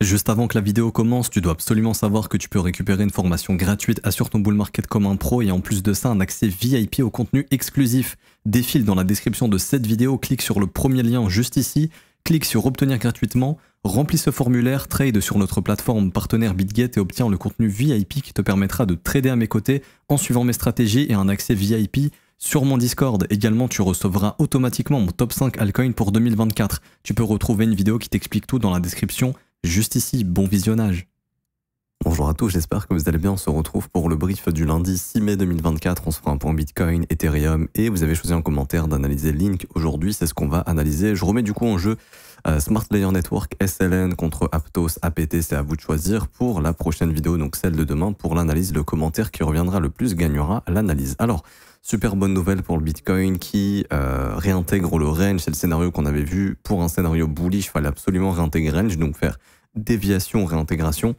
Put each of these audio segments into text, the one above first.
Juste avant que la vidéo commence, tu dois absolument savoir que tu peux récupérer une formation gratuite Assure ton bull market comme un pro et en plus de ça un accès VIP au contenu exclusif. Défile dans la description de cette vidéo, clique sur le premier lien juste ici, clique sur obtenir gratuitement, remplis ce formulaire, trade sur notre plateforme partenaire BitGet et obtiens le contenu VIP qui te permettra de trader à mes côtés en suivant mes stratégies et un accès VIP sur mon Discord. Également, tu recevras automatiquement mon top 5 altcoin pour 2024. Tu peux retrouver une vidéo qui t'explique tout dans la description. Juste ici, bon visionnage. Bonjour à tous, j'espère que vous allez bien. On se retrouve pour le brief du lundi 6 mai 2024. On se fera un point Bitcoin, Ethereum et vous avez choisi en commentaire d'analyser Link. Aujourd'hui, c'est ce qu'on va analyser. Je remets du coup en jeu Smart Layer Network, SLN contre Aptos, APT, c'est à vous de choisir pour la prochaine vidéo, donc celle de demain. Pour l'analyse, le commentaire qui reviendra le plus gagnera l'analyse. Alors, super bonne nouvelle pour le Bitcoin qui réintègre le range. C'est le scénario qu'on avait vu. Pour un scénario bullish, il fallait absolument réintégrer range, donc faire déviation, réintégration.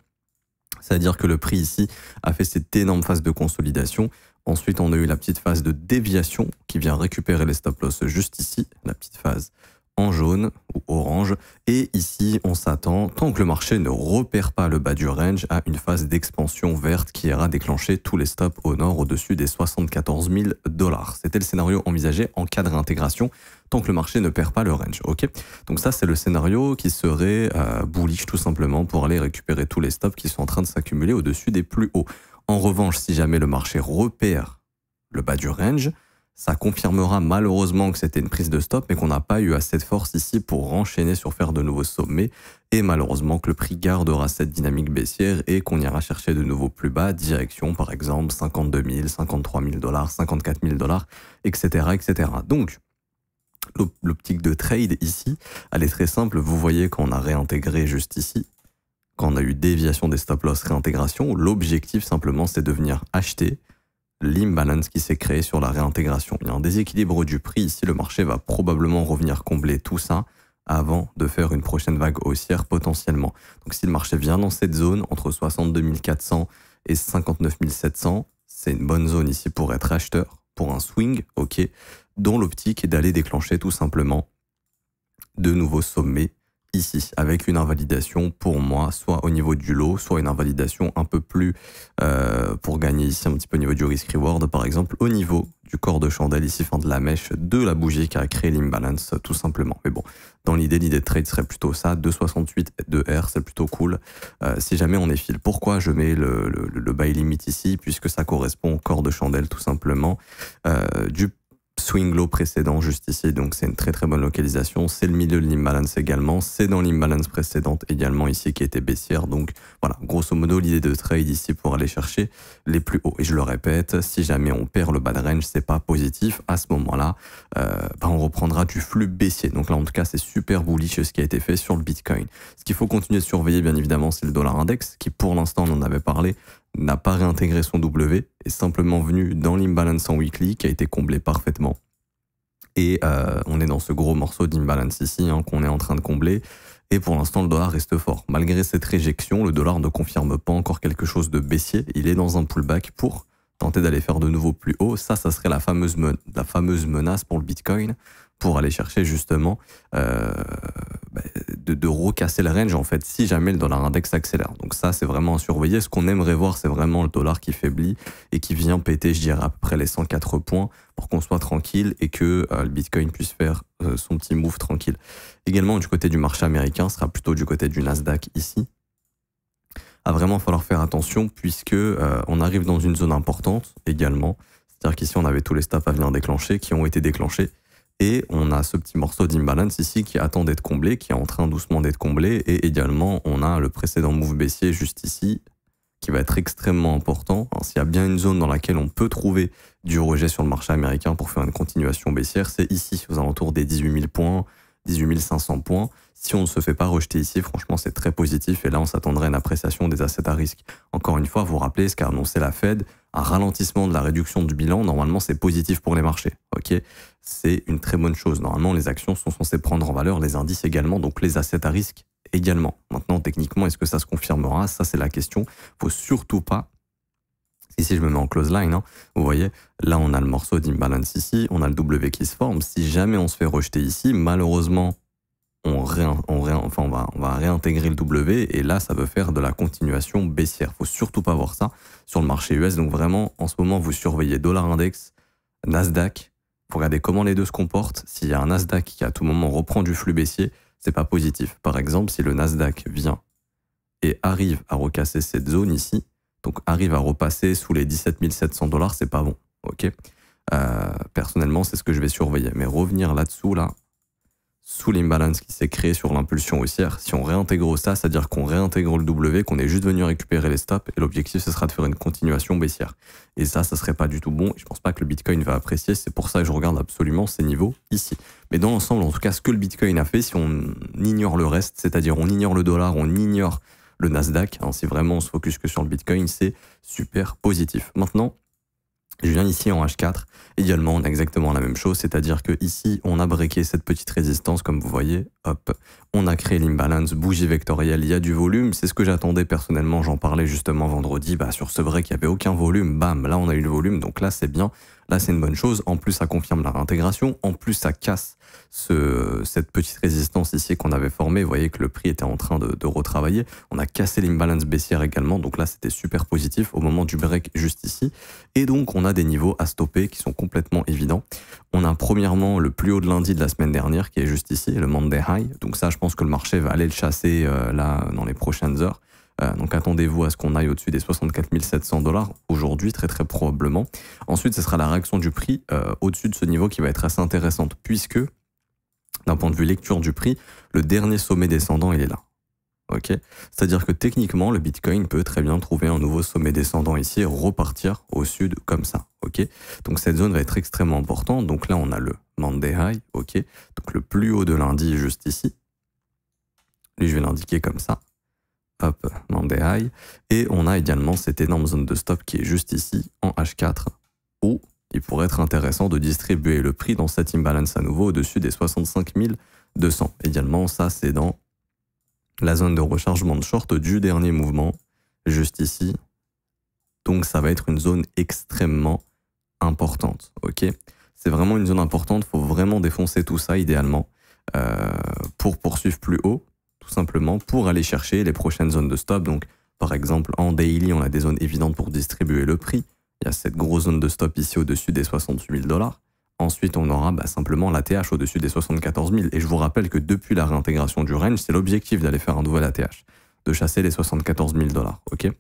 C'est-à-dire que le prix ici a fait cette énorme phase de consolidation. Ensuite, on a eu la petite phase de déviation qui vient récupérer les stop-loss juste ici, la petite phase en jaune ou orange. Et ici, on s'attend, tant que le marché ne repère pas le bas du range, à une phase d'expansion verte qui ira déclencher tous les stops au nord au-dessus des 74 000 $. C'était le scénario envisagé en cas de réintégration, tant que le marché ne perd pas le range. Ok, donc ça, c'est le scénario qui serait bullish tout simplement pour aller récupérer tous les stops qui sont en train de s'accumuler au-dessus des plus hauts. En revanche, si jamais le marché repère le bas du range, ça confirmera malheureusement que c'était une prise de stop, mais qu'on n'a pas eu assez de force ici pour enchaîner sur faire de nouveaux sommets, et malheureusement que le prix gardera cette dynamique baissière et qu'on ira chercher de nouveaux plus bas, direction par exemple 52 000, 53 000 $, 54 000 $, etc., etc. Donc, l'optique de trade ici, elle est très simple. Vous voyez qu'on a réintégré juste ici, quand on a eu déviation des stop-loss, réintégration, l'objectif simplement c'est de venir acheter l'imbalance qui s'est créé sur la réintégration. Il y a un déséquilibre du prix. Ici, le marché va probablement revenir combler tout ça avant de faire une prochaine vague haussière potentiellement. Donc si le marché vient dans cette zone, entre 62 400 et 59 700, c'est une bonne zone ici pour être acheteur, pour un swing, ok, dont l'optique est d'aller déclencher tout simplement de nouveaux sommets ici, avec une invalidation pour moi, soit au niveau du lot, soit une invalidation un peu plus pour gagner ici un petit peu au niveau du risk-reward, par exemple, au niveau du corps de chandelle ici, fin de la mèche de la bougie qui a créé l'imbalance, tout simplement. Mais bon, dans l'idée de trade serait plutôt ça, 2,68 de R, c'est plutôt cool. Si jamais on effile, pourquoi je mets le buy limit ici, puisque ça correspond au corps de chandelle, tout simplement, du swing low précédent juste ici, donc c'est une très très bonne localisation. C'est le milieu de l'imbalance également, c'est dans l'imbalance précédente également ici qui était baissière. Donc voilà, grosso modo l'idée de trade ici pour aller chercher les plus hauts. Et je le répète, si jamais on perd le bas de range, c'est pas positif. À ce moment-là, on reprendra du flux baissier. Donc là en tout cas c'est super bullish ce qui a été fait sur le Bitcoin. Ce qu'il faut continuer de surveiller bien évidemment, c'est le dollar index qui pour l'instant on en avait parlé, n'a pas réintégré son W, est simplement venu dans l'imbalance en weekly qui a été comblé parfaitement. Et on est dans ce gros morceau d'imbalance ici qu'on est en train de combler. Et pour l'instant, le dollar reste fort. Malgré cette réjection, le dollar ne confirme pas encore quelque chose de baissier. Il est dans un pullback pour tenter d'aller faire de nouveau plus haut. Ça serait la fameuse menace pour le Bitcoin, pour aller chercher justement de recasser le range en fait si jamais le dollar index accélère. Donc ça c'est vraiment à surveiller. Ce qu'on aimerait voir c'est vraiment le dollar qui faiblit et qui vient péter je dirais à peu près les 104 points pour qu'on soit tranquille et que le Bitcoin puisse faire son petit move tranquille. Également du côté du marché américain, ce sera plutôt du côté du Nasdaq ici. À vraiment falloir faire attention puisque on arrive dans une zone importante également. C'est-à-dire qu'ici on avait tous les stops à venir déclencher qui ont été déclenchés. Et on a ce petit morceau d'imbalance ici qui attend d'être comblé, qui est en train doucement d'être comblé. Et également, on a le précédent move baissier juste ici, qui va être extrêmement important. S'il y a bien une zone dans laquelle on peut trouver du rejet sur le marché américain pour faire une continuation baissière, c'est ici, aux alentours des 18 000 points, 18 500 points. Si on ne se fait pas rejeter ici, franchement, c'est très positif. Et là, on s'attendrait à une appréciation des assets à risque. Encore une fois, vous vous rappelez ce qu'a annoncé la Fed, un ralentissement de la réduction du bilan. Normalement, c'est positif pour les marchés. Ok, c'est une très bonne chose. Normalement, les actions sont censées prendre en valeur, les indices également, donc les assets à risque également. Maintenant, techniquement, est-ce que ça se confirmera? Ça, c'est la question. Faut surtout pas. Ici, je me mets en close line. Vous voyez, là, on a le morceau d'imbalance ici. On a le W qui se forme. Si jamais on se fait rejeter ici, malheureusement, on va réintégrer le W et là, ça veut faire de la continuation baissière. Faut surtout pas voir ça sur le marché US. Donc vraiment, en ce moment, vous surveillez dollar index, Nasdaq. Vous regardez comment les deux se comportent. S'il y a un Nasdaq qui à tout moment reprend du flux baissier, c'est pas positif. Par exemple, si le Nasdaq vient et arrive à recasser cette zone ici, donc arrive à repasser sous les 17 700 $, c'est pas bon. Ok. Personnellement, c'est ce que je vais surveiller. Mais revenir là-dessous, là, sous l'imbalance qui s'est créé sur l'impulsion haussière, si on réintègre ça, c'est-à-dire qu'on réintègre le W, qu'on est juste venu récupérer les stops, et l'objectif, ce sera de faire une continuation baissière. Et ça serait pas du tout bon, et je pense pas que le Bitcoin va apprécier, c'est pour ça que je regarde absolument ces niveaux ici. Mais dans l'ensemble, en tout cas, ce que le Bitcoin a fait, si on ignore le reste, c'est-à-dire on ignore le dollar, on ignore le Nasdaq, hein, si vraiment on se focus que sur le Bitcoin, c'est super positif. Maintenant, je viens ici en H4, également on a exactement la même chose, c'est-à-dire que ici on a breaké cette petite résistance comme vous voyez, hop, on a créé l'imbalance, bougie vectorielle, il y a du volume, c'est ce que j'attendais personnellement, j'en parlais justement vendredi, sur ce break il n'y avait aucun volume, bam, là on a eu le volume, donc là c'est bien, là c'est une bonne chose, en plus ça confirme la réintégration, en plus ça casse cette petite résistance ici qu'on avait formée, vous voyez que le prix était en train de retravailler, on a cassé l'imbalance baissière également, donc là c'était super positif au moment du break juste ici, et donc on a des niveaux à stopper qui sont complètement évidents. On a premièrement le plus haut de lundi de la semaine dernière qui est juste ici, le Monday High, donc ça je pense que le marché va aller le chasser là dans les prochaines heures. Donc attendez-vous à ce qu'on aille au-dessus des 64 700 $ aujourd'hui, très très probablement. Ensuite, ce sera la réaction du prix au-dessus de ce niveau qui va être assez intéressante, puisque d'un point de vue lecture du prix, le dernier sommet descendant, il est là. Ok, c'est-à-dire que techniquement, le Bitcoin peut très bien trouver un nouveau sommet descendant ici et repartir au sud comme ça. Ok, donc cette zone va être extrêmement importante. Donc là, on a le Monday High. Ok, donc le plus haut de lundi juste ici. Lui, je vais l'indiquer comme ça. Hop, Monday High. Et on a également cette énorme zone de stop qui est juste ici en H4 où il pourrait être intéressant de distribuer le prix dans cette imbalance à nouveau au-dessus des 65 200. Également, ça, c'est dans la zone de rechargement de short du dernier mouvement, juste ici. Donc, ça va être une zone extrêmement importante. Ok, c'est vraiment une zone importante. Il faut vraiment défoncer tout ça, idéalement, pour poursuivre plus haut, tout simplement, pour aller chercher les prochaines zones de stop. Donc, par exemple, en daily, on a des zones évidentes pour distribuer le prix. Il y a cette grosse zone de stop ici au-dessus des 68 000 $. Ensuite, on aura simplement l'ATH au-dessus des 74 000. Et je vous rappelle que depuis la réintégration du range, c'est l'objectif d'aller faire un nouvel ATH, de chasser les 74 000 $. Okay,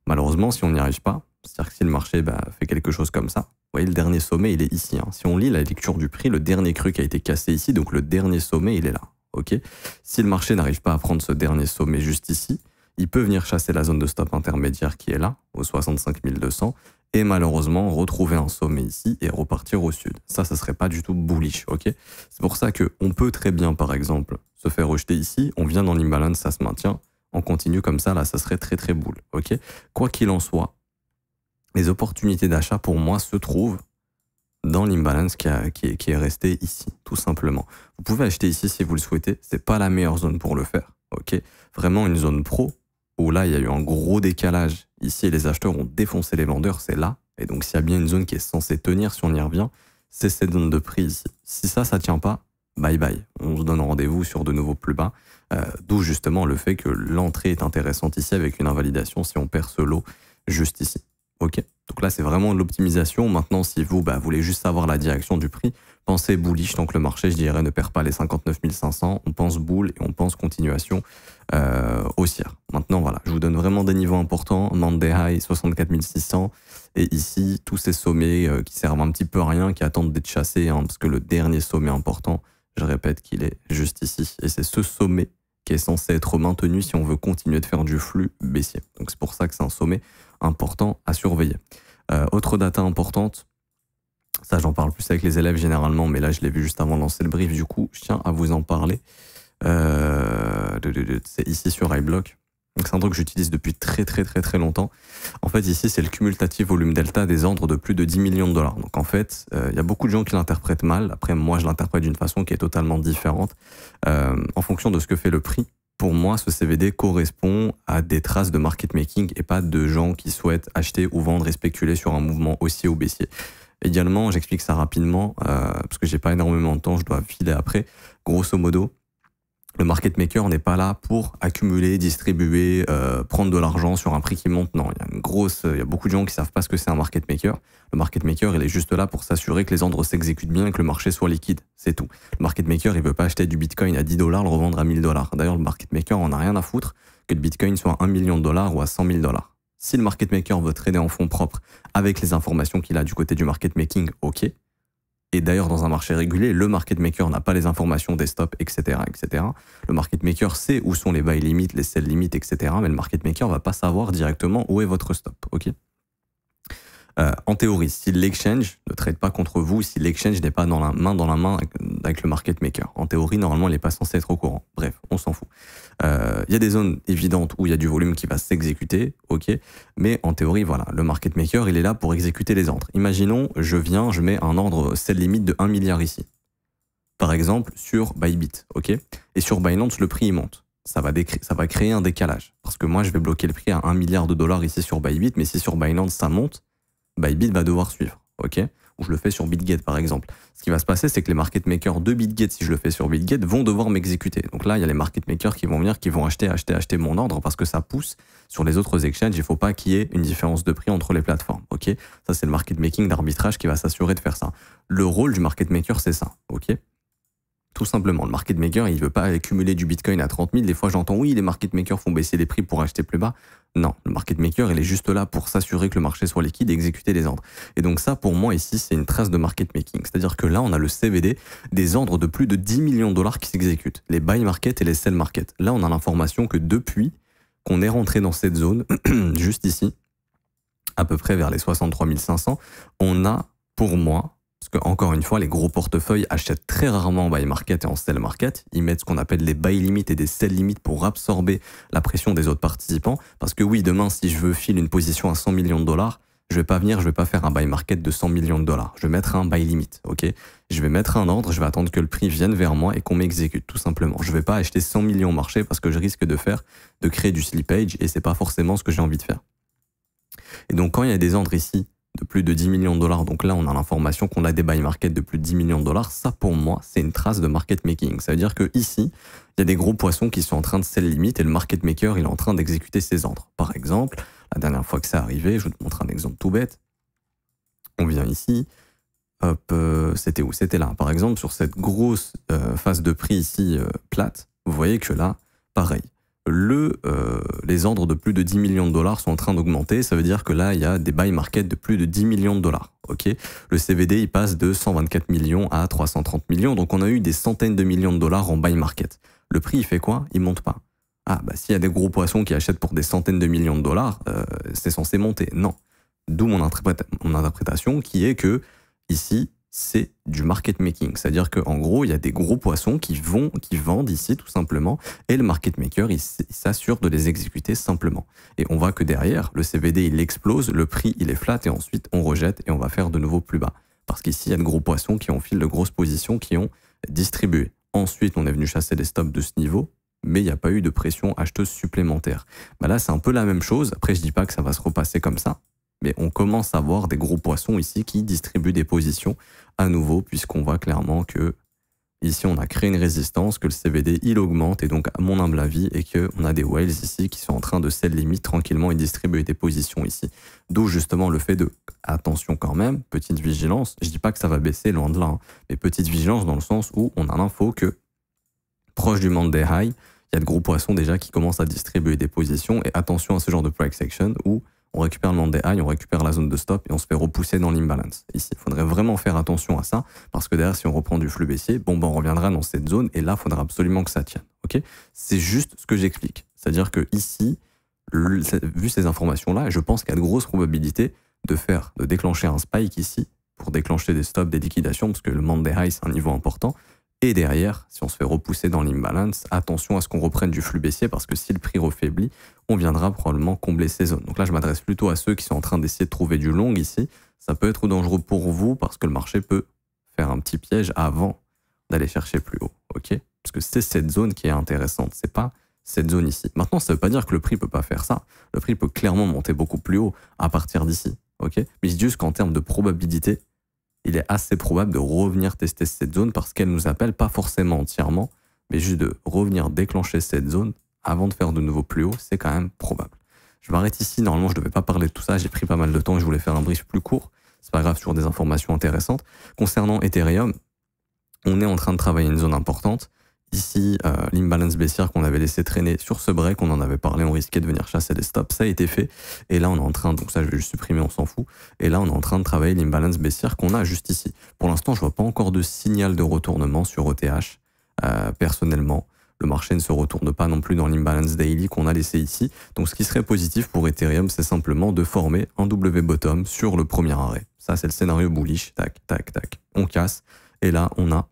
malheureusement, si on n'y arrive pas, c'est-à-dire que si le marché fait quelque chose comme ça, vous voyez, le dernier sommet, il est ici. Hein. Si on lit la lecture du prix, le dernier cru qui a été cassé ici, donc le dernier sommet, il est là. Okay, si le marché n'arrive pas à prendre ce dernier sommet juste ici, il peut venir chasser la zone de stop intermédiaire qui est là, aux 65 200, et malheureusement retrouver un sommet ici et repartir au sud. Ça serait pas du tout bullish, ok? C'est pour ça qu'on peut très bien, par exemple, se faire rejeter ici, on vient dans l'imbalance, ça se maintient, on continue comme ça, là, ça serait très très bull, ok? Quoi qu'il en soit, les opportunités d'achat, pour moi, se trouvent dans l'imbalance qui est resté ici, tout simplement. Vous pouvez acheter ici si vous le souhaitez, c'est pas la meilleure zone pour le faire, ok? Vraiment une zone pro, où là, il y a eu un gros décalage. Ici, et les acheteurs ont défoncé les vendeurs, c'est là. Et donc, s'il y a bien une zone qui est censée tenir, si on y revient, c'est cette zone de prix ici. Si ça tient pas, bye bye. On se donne rendez-vous sur de nouveaux plus bas. D'où justement le fait que l'entrée est intéressante ici avec une invalidation si on perd ce lot juste ici. Ok, donc là, c'est vraiment de l'optimisation. Maintenant, si vous voulez juste savoir la direction du prix, pensez bullish tant que le marché, je dirais, ne perd pas les 59 500. On pense bull et on pense continuation haussière. Maintenant, voilà, je vous donne vraiment des niveaux importants. Monday High, 64 600. Et ici, tous ces sommets qui servent un petit peu à rien, qui attendent d'être chassés, hein, parce que le dernier sommet important, je répète qu'il est juste ici. Et c'est ce sommet qui est censé être maintenu si on veut continuer de faire du flux baissier. Donc c'est pour ça que c'est un sommet important à surveiller. Autre data importante, ça j'en parle plus avec les élèves généralement, mais là je l'ai vu juste avant de lancer le brief, du coup je tiens à vous en parler. C'est ici sur iBlock. Donc c'est un truc que j'utilise depuis très longtemps. En fait ici c'est le cumulatif volume delta des ordres de plus de 10 millions de dollars. Donc en fait il y a beaucoup de gens qui l'interprètent mal. Après moi je l'interprète d'une façon qui est totalement différente. En fonction de ce que fait le prix, pour moi ce CVD correspond à des traces de market making et pas de gens qui souhaitent acheter ou vendre et spéculer sur un mouvement haussier ou baissier. Également, j'explique ça rapidement parce que j'ai pas énormément de temps, je dois filer après. Grosso modo, Le market maker n'est pas là pour accumuler, distribuer, prendre de l'argent sur un prix qui monte. Non, il y a beaucoup de gens qui savent pas ce que c'est un market maker. Le market maker, il est juste là pour s'assurer que les ordres s'exécutent bien et que le marché soit liquide. C'est tout. Le market maker, il veut pas acheter du bitcoin à 10 $, le revendre à 1000 $. D'ailleurs, le market maker en a rien à foutre que le bitcoin soit à $1 million ou à 100 000 $. Si le market maker veut trader en fonds propres avec les informations qu'il a du côté du market making, ok. Et d'ailleurs, dans un marché régulé, le market maker n'a pas les informations des stops, etc., etc. Le market maker sait où sont les buy limits, les sell limits, etc. Mais le market maker va pas savoir directement où est votre stop, ok. En théorie, si l'exchange ne trade pas contre vous, si l'exchange n'est pas dans la main avec le market maker, en théorie, normalement, il n'est pas censé être au courant. Bref, on s'en fout. Il y a des zones évidentes où il y a du volume qui va s'exécuter, ok, mais en théorie, voilà, le market maker, il est là pour exécuter les ordres. Imaginons, je mets un ordre sell limite de 1 milliard ici, par exemple sur Bybit, ok, et sur Binance, le prix il monte. Ça va créer un décalage, parce que moi, je vais bloquer le prix à 1 milliard de dollars ici sur Bybit, mais si sur Binance, ça monte, Bybit va devoir suivre, ok? Ou je le fais sur BitGet par exemple. Ce qui va se passer, c'est que les market makers de BitGet, si je le fais sur BitGet, vont devoir m'exécuter. Donc là, il y a les market makers qui vont venir, qui vont acheter mon ordre parce que ça pousse sur les autres exchanges. Il ne faut pas qu'il y ait une différence de prix entre les plateformes, ok? Ça, c'est le market making d'arbitrage qui va s'assurer de faire ça. Le rôle du market maker, c'est ça, ok? Tout simplement, le market maker, il veut pas accumuler du bitcoin à 30 000. Des fois, j'entends, oui, les market makers font baisser les prix pour acheter plus bas. Non, le market maker, il est juste là pour s'assurer que le marché soit liquide et exécuter les ordres. Et donc ça, pour moi, ici, c'est une trace de market making. C'est-à-dire que là, on a le CVD des ordres de plus de 10 millions de dollars qui s'exécutent. Les buy market et les sell market. Là, on a l'information que depuis qu'on est rentré dans cette zone, juste ici, à peu près vers les 63 500, on a, pour moi, parce que, encore une fois, les gros portefeuilles achètent très rarement en buy market et en sell market. Ils mettent ce qu'on appelle des buy limits et des sell limits pour absorber la pression des autres participants. Parce que oui, demain, si je veux filer une position à 100 millions de dollars, je vais pas faire un buy market de 100 millions de dollars. Je vais mettre un buy limit, ok? Je vais mettre un ordre, je vais attendre que le prix vienne vers moi et qu'on m'exécute, tout simplement. Je vais pas acheter 100 millions au marché parce que je risque de créer du slippage et c'est pas forcément ce que j'ai envie de faire. Et donc, quand il y a des ordres ici, de plus de 10 millions de dollars, donc là on a l'information qu'on a des buy market de plus de 10 millions de dollars, ça pour moi c'est une trace de market making. Ça veut dire que ici il y a des gros poissons qui sont en train de sell limit et le market maker il est en train d'exécuter ses ordres. Par exemple, la dernière fois que ça arrivé, je vous montre un exemple tout bête, on vient ici, hop, c'était où? C'était là, par exemple sur cette grosse phase de prix ici plate, vous voyez que là, pareil. Les ordres de plus de 10 millions de dollars sont en train d'augmenter. Ça veut dire que là, il y a des buy market de plus de 10 millions de dollars. Ok, le CVD, il passe de 124 millions à 330 millions. Donc, on a eu des centaines de millions de dollars en buy market. Le prix, il fait quoi? Il monte pas. Ah, bah, s'il y a des gros poissons qui achètent pour des centaines de millions de dollars, c'est censé monter. Non. D'où mon interprétation qui est que, ici, c'est du market making. C'est-à-dire qu'en gros, il y a des gros poissons qui vendent ici tout simplement et le market maker, il s'assure de les exécuter simplement. Et on voit que derrière, le CVD, il explose, le prix, il est flat et ensuite on rejette et on va faire de nouveau plus bas. Parce qu'ici, il y a de gros poissons qui ont fil de grosses positions qui ont distribué. Ensuite, on est venu chasser des stops de ce niveau, mais il n'y a pas eu de pression acheteuse supplémentaire. Bah là, c'est un peu la même chose. Après, je dis pas que ça va se repasser comme ça. Mais on commence à voir des gros poissons ici qui distribuent des positions à nouveau, puisqu'on voit clairement que ici on a créé une résistance, que le CVD il augmente, et donc à mon humble avis, et qu'on a des whales ici qui sont en train de sell limit tranquillement et distribuer des positions ici. D'où justement le fait de, attention quand même, petite vigilance, je dis pas que ça va baisser, loin de là, hein, mais petite vigilance dans le sens où on a l'info que proche du Monday High, il y a de gros poissons déjà qui commencent à distribuer des positions, et attention à ce genre de price action où on récupère le Monday High, on récupère la zone de stop et on se fait repousser dans l'imbalance. Ici, il faudrait vraiment faire attention à ça parce que derrière, si on reprend du flux baissier, bon, on reviendra dans cette zone et là, il faudra absolument que ça tienne. Ok, c'est juste ce que j'explique. C'est-à-dire que ici, vu ces informations-là, je pense qu'il y a de grosses probabilités de déclencher un spike ici pour déclencher des stops, des liquidations parce que le Monday High, c'est un niveau important. Et derrière, si on se fait repousser dans l'imbalance, attention à ce qu'on reprenne du flux baissier parce que si le prix refaiblit, on viendra probablement combler ces zones. Donc là, je m'adresse plutôt à ceux qui sont en train d'essayer de trouver du long ici. Ça peut être dangereux pour vous parce que le marché peut faire un petit piège avant d'aller chercher plus haut. Ok, parce que c'est cette zone qui est intéressante, c'est pas cette zone ici. Maintenant, ça veut pas dire que le prix peut pas faire ça. Le prix peut clairement monter beaucoup plus haut à partir d'ici. Ok, mais je dis juste qu'en termes de probabilité, il est assez probable de revenir tester cette zone parce qu'elle nous appelle pas forcément entièrement, mais juste de revenir déclencher cette zone avant de faire de nouveau plus haut, c'est quand même probable. Je m'arrête ici, normalement je ne devais pas parler de tout ça, j'ai pris pas mal de temps et je voulais faire un brief plus court, c'est pas grave, toujours des informations intéressantes. Concernant Ethereum, on est en train de travailler une zone importante. Ici, l'imbalance baissière qu'on avait laissé traîner sur ce break, on en avait parlé, on risquait de venir chasser les stops, ça a été fait. Et là, on est en train, donc ça je vais juste supprimer, on s'en fout. Et là, on est en train de travailler l'imbalance baissière qu'on a juste ici. Pour l'instant, je vois pas encore de signal de retournement sur ETH. Personnellement, le marché ne se retourne pas non plus dans l'imbalance daily qu'on a laissé ici. Donc ce qui serait positif pour Ethereum, c'est simplement de former un W bottom sur le premier arrêt. Ça, c'est le scénario bullish. Tac, tac, tac. On casse. Et là, on a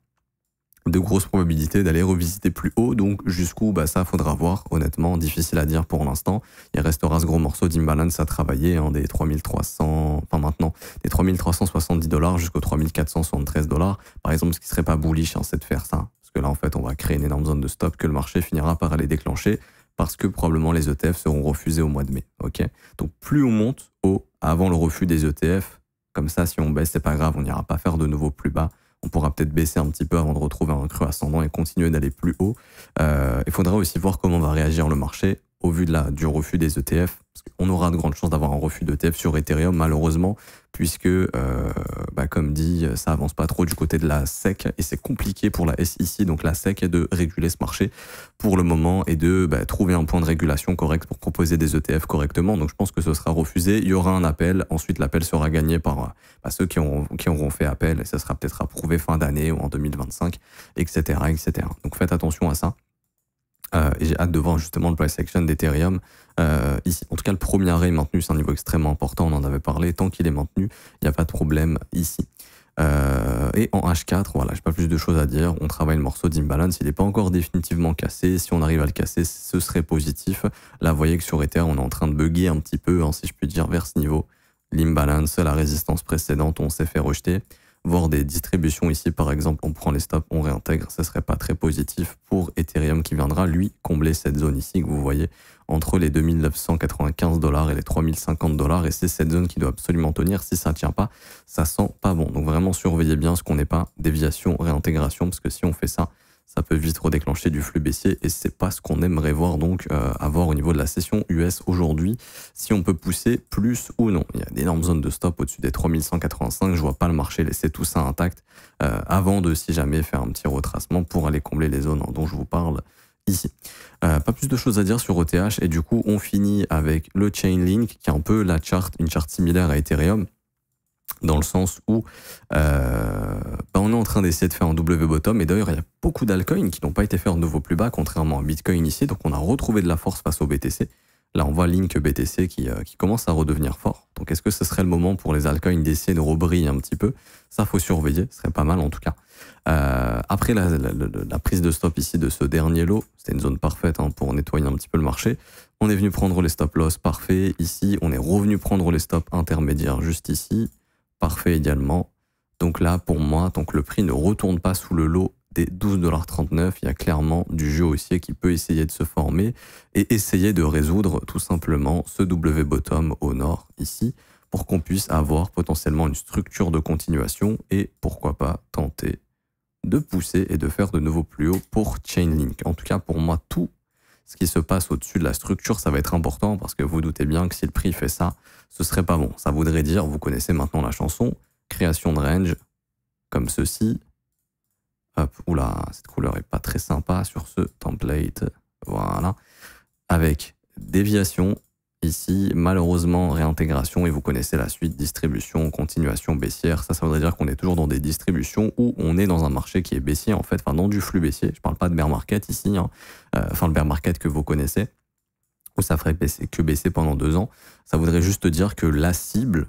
de grosses probabilités d'aller revisiter plus haut. Donc jusqu'où, ça faudra voir. Honnêtement, difficile à dire pour l'instant. Il restera ce gros morceau d'imbalance à travailler, des 3300, enfin maintenant, des 3370 $ jusqu'aux 3473 $. Par exemple, ce qui serait pas bullish, c'est de faire ça. Parce que là, en fait, on va créer une énorme zone de stop que le marché finira par aller déclencher parce que probablement les ETF seront refusés au mois de mai. Ok. Donc plus on monte haut avant le refus des ETF, comme ça, si on baisse, c'est pas grave, on n'ira pas faire de nouveau plus bas. On pourra peut-être baisser un petit peu avant de retrouver un creux ascendant et continuer d'aller plus haut. Il faudra aussi voir comment va réagir le marché au vu du refus des ETF. Parce qu'on aura de grandes chances d'avoir un refus d'ETF sur Ethereum, malheureusement, puisque, comme dit, ça avance pas trop du côté de la SEC et c'est compliqué pour la SEC, donc la SEC, de réguler ce marché pour le moment et de trouver un point de régulation correct pour proposer des ETF correctement. Donc je pense que ce sera refusé. Il y aura un appel. Ensuite, l'appel sera gagné par ceux qui auront fait appel et ça sera peut-être approuvé fin d'année ou en 2025, etc., etc. Donc faites attention à ça. Et j'ai hâte de voir justement le price action d'Ethereum. Ici, en tout cas, le premier arrêt est maintenu, c'est un niveau extrêmement important, on en avait parlé. Tant qu'il est maintenu, il n'y a pas de problème ici. Et en H4, voilà, j'ai pas plus de choses à dire. On travaille le morceau d'imbalance, il n'est pas encore définitivement cassé. Si on arrive à le casser, ce serait positif. Là, vous voyez que sur Ether, on est en train de bugger un petit peu, si je puis dire, vers ce niveau. L'imbalance, la résistance précédente, on s'est fait rejeter. Voir des distributions ici, par exemple, on prend les stops, on réintègre, ça serait pas très positif pour Ethereum qui viendra, lui, combler cette zone ici que vous voyez entre les 2995 $ et les 3050 $. Et c'est cette zone qui doit absolument tenir. Si ça tient pas, ça sent pas bon. Donc vraiment, surveillez bien ce qu'on n'est pas déviation, réintégration, parce que si on fait ça, ça peut vite redéclencher du flux baissier et c'est pas ce qu'on aimerait voir donc avoir au niveau de la session US aujourd'hui. Si on peut pousser plus ou non. Il y a d'énormes zones de stop au-dessus des 3185. Je vois pas le marché laisser tout ça intact avant de, si jamais, faire un petit retracement pour aller combler les zones dont je vous parle ici. Pas plus de choses à dire sur ETH et du coup on finit avec le Chainlink qui est un peu une charte similaire à Ethereum, dans le sens où on est en train d'essayer de faire un W bottom, et d'ailleurs il y a beaucoup d'altcoins qui n'ont pas été faits en nouveau plus bas, contrairement à Bitcoin ici, donc on a retrouvé de la force face au BTC. Là on voit Link BTC qui commence à redevenir fort, donc est-ce que ce serait le moment pour les altcoins d'essayer de rebriller un petit peu? Ça faut surveiller, ce serait pas mal en tout cas. Après la prise de stop ici de ce dernier lot, c'était une zone parfaite pour nettoyer un petit peu le marché. On est venu prendre les stop loss, parfait. Ici on est revenu prendre les stops intermédiaires juste ici. Parfait également. Donc là, pour moi, tant que le prix ne retourne pas sous le lot des 12,39 $, il y a clairement du jeu haussier qui peut essayer de se former et essayer de résoudre tout simplement ce W bottom au nord ici pour qu'on puisse avoir potentiellement une structure de continuation et pourquoi pas tenter de pousser et de faire de nouveau plus haut pour Chainlink. En tout cas, pour moi, tout ce qui se passe au-dessus de la structure, ça va être important parce que vous doutez bien que si le prix fait ça, ce serait pas bon. Ça voudrait dire, vous connaissez maintenant la chanson, création de range comme ceci. Hop, oula, cette couleur est pas très sympa sur ce template. Voilà. Avec déviation ici, malheureusement réintégration et vous connaissez la suite, distribution, continuation baissière. Ça voudrait dire qu'on est toujours dans des distributions où on est dans un marché qui est baissier en fait, dans du flux baissier. Je parle pas de bear market ici, le bear market que vous connaissez, où ça ferait baisser pendant 2 ans. Ça voudrait juste dire que la cible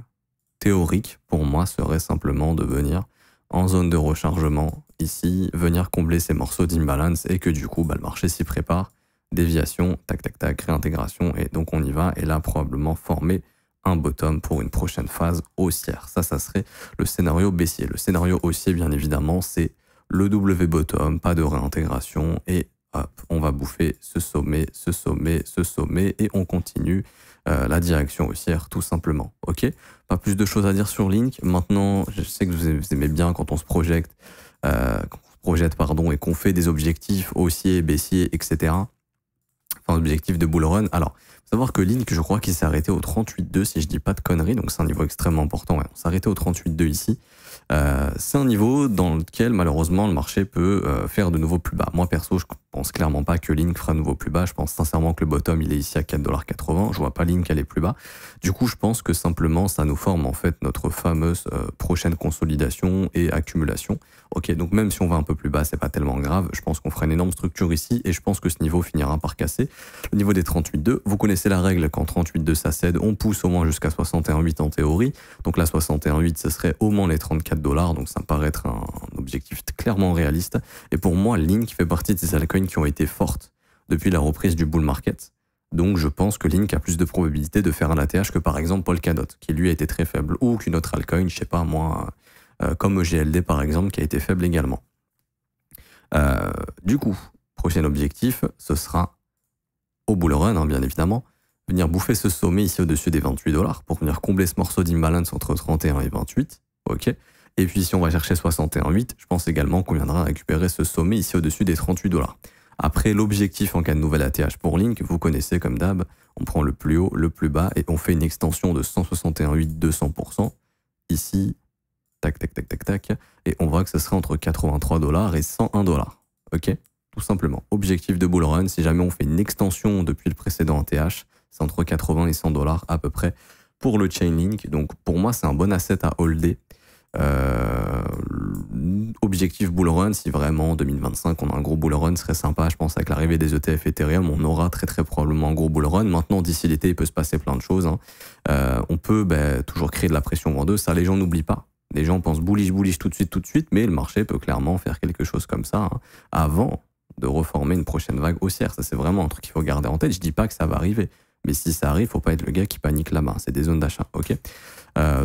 théorique pour moi serait simplement de venir en zone de rechargement ici, venir combler ces morceaux d'imbalance et que du coup le marché s'y prépare. Déviation, tac tac tac, réintégration et donc on y va et là probablement former un bottom pour une prochaine phase haussière. Ça serait le scénario baissier. Le scénario haussier bien évidemment c'est le W bottom, pas de réintégration et hop, on va bouffer ce sommet, ce sommet, ce sommet et on continue la direction haussière tout simplement. Ok, pas plus de choses à dire sur Link. Maintenant je sais que vous aimez bien quand on se projette projette pardon, et qu'on fait des objectifs haussiers, baissiers, etc. Enfin, objectif de bull run. Alors, faut savoir que Link, je crois qu'il s'est arrêté au 38,2 si je dis pas de conneries, donc c'est un niveau extrêmement important. Ouais, on s'est arrêté au 38,2 ici. C'est un niveau dans lequel malheureusement le marché peut faire de nouveau plus bas. Moi perso, je pense clairement pas que Link fera de nouveau plus bas. Je pense sincèrement que le bottom il est ici à 4,80 $. Je vois pas Link aller plus bas. Du coup, je pense que simplement ça nous forme en fait notre fameuse prochaine consolidation et accumulation. Ok, donc même si on va un peu plus bas, c'est pas tellement grave. Je pense qu'on fera une énorme structure ici et je pense que ce niveau finira par casser. Le niveau des 38,2, vous connaissez la règle, quand 38,2 ça cède, on pousse au moins jusqu'à 61,8 en théorie. Donc là, 61,8, ce serait au moins les 34 $, donc ça me paraît être un objectif clairement réaliste. Et pour moi, Link fait partie de ces altcoins qui ont été fortes depuis la reprise du bull market. Donc je pense que Link a plus de probabilité de faire un ATH que par exemple Polkadot, qui lui a été très faible, ou qu'une autre altcoin, je sais pas moi, comme EGLD par exemple, qui a été faible également. Du coup, prochain objectif, ce sera au bull run, hein, bien évidemment, venir bouffer ce sommet ici au-dessus des 28 $ pour venir combler ce morceau d'imbalance entre 31 et 28. Ok. Et puis si on va chercher 61,8, je pense également qu'on viendra récupérer ce sommet ici au-dessus des 38 $. Après, l'objectif en cas de nouvelle ATH pour Link, vous connaissez comme d'hab, on prend le plus haut, le plus bas et on fait une extension de 161,8 200%. Ici, tac, tac, tac, tac, tac. Et on voit que ce serait entre 83 $ et 101 $. Ok. Tout simplement. Objectif de bull run, si jamais on fait une extension depuis le précédent ATH, c'est entre 80 et 100 $ à peu près pour le Chainlink. Donc pour moi, c'est un bon asset à holder. Objectif bull run, si vraiment en 2025 on a un gros bull run, serait sympa. Je pense avec l'arrivée des ETF Ethereum, on aura très probablement un gros bull run. Maintenant, d'ici l'été, il peut se passer plein de choses. Hein. On peut toujours créer de la pression vendeuse. Ça, les gens n'oublient pas. Les gens pensent bullish tout de suite, mais le marché peut clairement faire quelque chose comme ça hein, avant de reformer une prochaine vague haussière. Ça, c'est vraiment un truc qu'il faut garder en tête. Je dis pas que ça va arriver, mais si ça arrive, faut pas être le gars qui panique la main. C'est des zones d'achat, ok.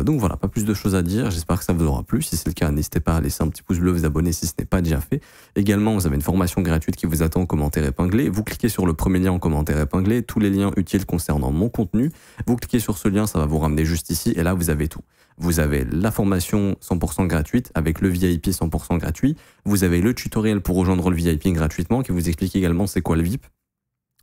Donc voilà, pas plus de choses à dire. J'espère que ça vous aura plu. Si c'est le cas, n'hésitez pas à laisser un petit pouce bleu, vous abonner si ce n'est pas déjà fait. Également, vous avez une formation gratuite qui vous attend en commentaire épinglé. Vous cliquez sur le premier lien en commentaire épinglé, tous les liens utiles concernant mon contenu. Vous cliquez sur ce lien, ça va vous ramener juste ici et là, vous avez tout. Vous avez la formation 100% gratuite avec le VIP 100% gratuit. Vous avez le tutoriel pour rejoindre le VIP gratuitement qui vous explique également c'est quoi le VIP.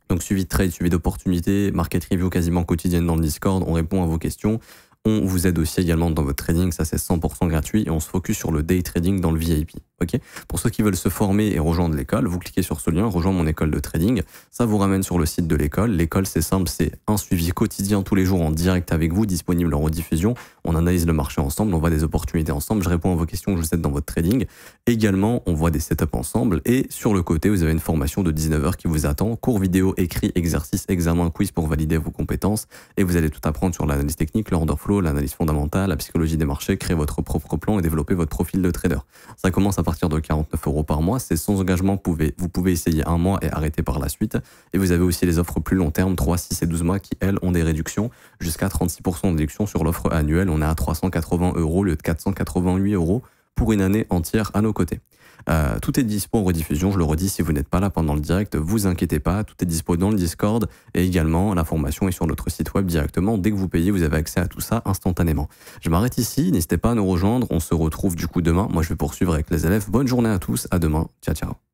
Donc suivi de trade, suivi d'opportunités, market review quasiment quotidienne dans le Discord, on répond à vos questions. On vous aide aussi également dans votre trading, ça c'est 100% gratuit et on se focus sur le day trading dans le VIP. Ok. Pour ceux qui veulent se former et rejoindre l'école, vous cliquez sur ce lien, rejoindre mon école de trading. Ça vous ramène sur le site de l'école. L'école, c'est simple, c'est un suivi quotidien tous les jours en direct avec vous, disponible en rediffusion. On analyse le marché ensemble, on voit des opportunités ensemble. Je réponds à vos questions, je vous aide dans votre trading. Également, on voit des setups ensemble et sur le côté, vous avez une formation de 19 h qui vous attend. Cours vidéo, écrit, exercice, examen, quiz pour valider vos compétences et vous allez tout apprendre sur l'analyse technique, l'order flow, l'analyse fondamentale, la psychologie des marchés, créer votre propre plan et développer votre profil de trader. Ça commence à partir de 49 € par mois, c'est sans engagement, vous pouvez essayer un mois et arrêter par la suite. Et vous avez aussi les offres plus long terme, 3, 6 et 12 mois qui, elles, ont des réductions, jusqu'à 36% de réduction sur l'offre annuelle. On est à 380 € au lieu de 488 € pour une année entière à nos côtés. Tout est dispo en rediffusion, je le redis, si vous n'êtes pas là pendant le direct, vous inquiétez pas, tout est dispo dans le Discord et également la formation est sur notre site web directement. Dès que vous payez, vous avez accès à tout ça instantanément. Je m'arrête ici, n'hésitez pas à nous rejoindre, on se retrouve du coup demain. Moi je vais poursuivre avec les élèves. Bonne journée à tous, à demain, ciao ciao.